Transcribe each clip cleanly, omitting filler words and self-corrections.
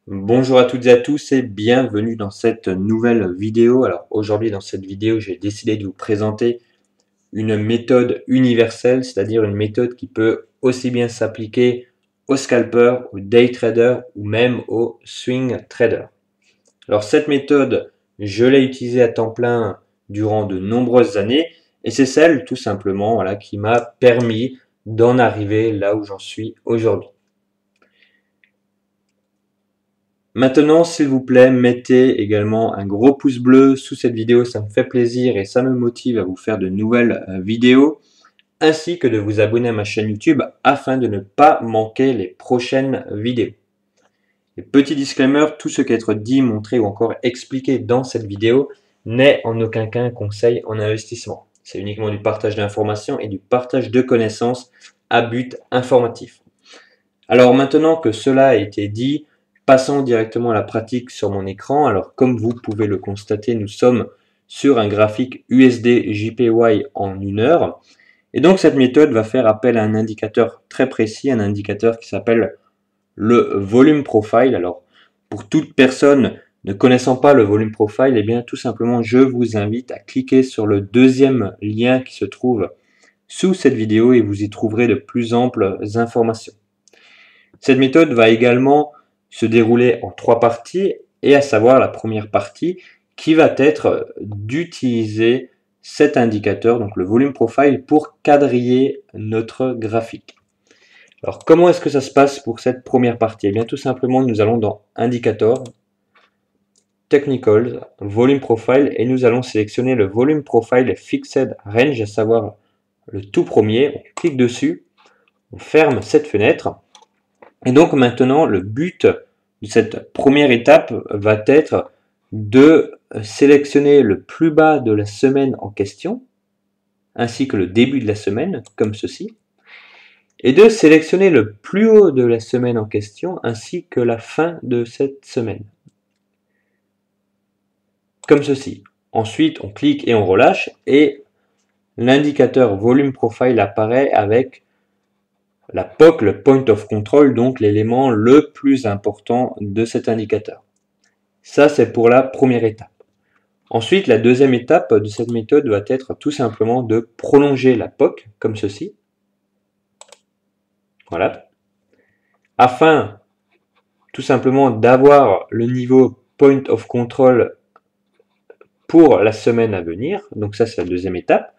Bonjour à toutes et à tous et bienvenue dans cette nouvelle vidéo. Alors aujourd'hui dans cette vidéo j'ai décidé de vous présenter une méthode universelle, c'est-à-dire une méthode qui peut aussi bien s'appliquer aux scalpers, aux day traders ou même aux swing traders. Alors cette méthode, je l'ai utilisée à temps plein durant de nombreuses années et c'est celle tout simplement qui m'a permis d'en arriver là où j'en suis aujourd'hui. Maintenant, s'il vous plaît, mettez également un gros pouce bleu sous cette vidéo, ça me fait plaisir et ça me motive à vous faire de nouvelles vidéos, ainsi que de vous abonner à ma chaîne YouTube afin de ne pas manquer les prochaines vidéos. Et petit disclaimer, tout ce qui est être dit, montré ou encore expliqué dans cette vidéo n'est en aucun cas un conseil en investissement. C'est uniquement du partage d'informations et du partage de connaissances à but informatif. Alors maintenant que cela a été dit, passons directement à la pratique sur mon écran. Alors comme vous pouvez le constater, nous sommes sur un graphique USD JPY en 1 heure. Et donc cette méthode va faire appel à un indicateur très précis, un indicateur qui s'appelle le volume profile. Alors pour toute personne ne connaissant pas le volume profile, eh bien tout simplement je vous invite à cliquer sur le deuxième lien qui se trouve sous cette vidéo et vous y trouverez de plus amples informations. Cette méthode va également se dérouler en 3 parties, et à savoir la première partie qui va être d'utiliser cet indicateur, donc le volume profile, pour quadriller notre graphique. Alors comment est-ce que ça se passe pour cette première partie? Eh bien tout simplement nous allons dans Indicator, Technicals, Volume Profile, et nous allons sélectionner le Volume Profile Fixed Range, à savoir le tout premier. On clique dessus, on ferme cette fenêtre. Et donc maintenant, le but de cette première étape va être de sélectionner le plus bas de la semaine en question, ainsi que le début de la semaine, comme ceci, et de sélectionner le plus haut de la semaine en question, ainsi que la fin de cette semaine, comme ceci. Ensuite, on clique et on relâche, et l'indicateur volume profile apparaît avec la POC, le point of control, donc l'élément le plus important de cet indicateur. Ça, c'est pour la première étape. Ensuite, la deuxième étape de cette méthode va être tout simplement de prolonger la POC, comme ceci. Voilà. Afin, tout simplement, d'avoir le niveau point of control pour la semaine à venir. Donc ça, c'est la deuxième étape.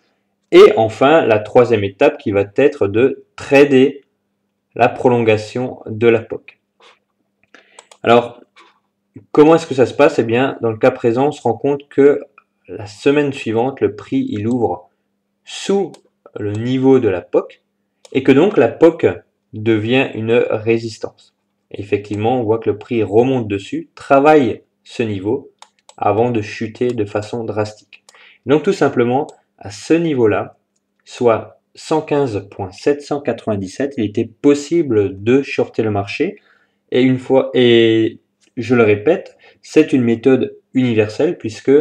Et enfin, la troisième étape qui va être de trader la prolongation de la POC. Alors, comment est-ce que ça se passe? Eh bien, dans le cas présent, on se rend compte que la semaine suivante, le prix, il ouvre sous le niveau de la POC et que donc la POC devient une résistance. Et effectivement, on voit que le prix remonte dessus, travaille ce niveau avant de chuter de façon drastique. Donc tout simplement, à ce niveau-là, soit 115.797, il était possible de shorter le marché. Et je le répète, c'est une méthode universelle puisque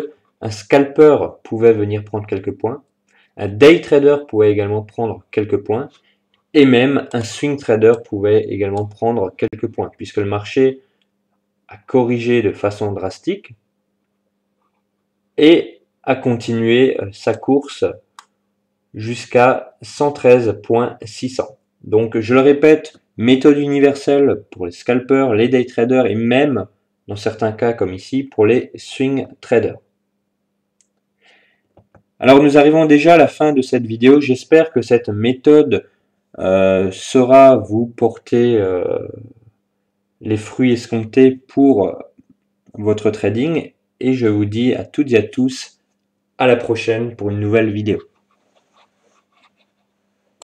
un scalper pouvait venir prendre quelques points, un day trader pouvait également prendre quelques points, et même un swing trader pouvait également prendre quelques points, puisque le marché a corrigé de façon drastique et a continué sa course jusqu'à 113.600. Donc je le répète, méthode universelle pour les scalpers, les day traders et même, dans certains cas comme ici, pour les swing traders. Alors nous arrivons déjà à la fin de cette vidéo. J'espère que cette méthode saura vous porter les fruits escomptés pour votre trading. Et je vous dis à toutes et à tous à la prochaine pour une nouvelle vidéo.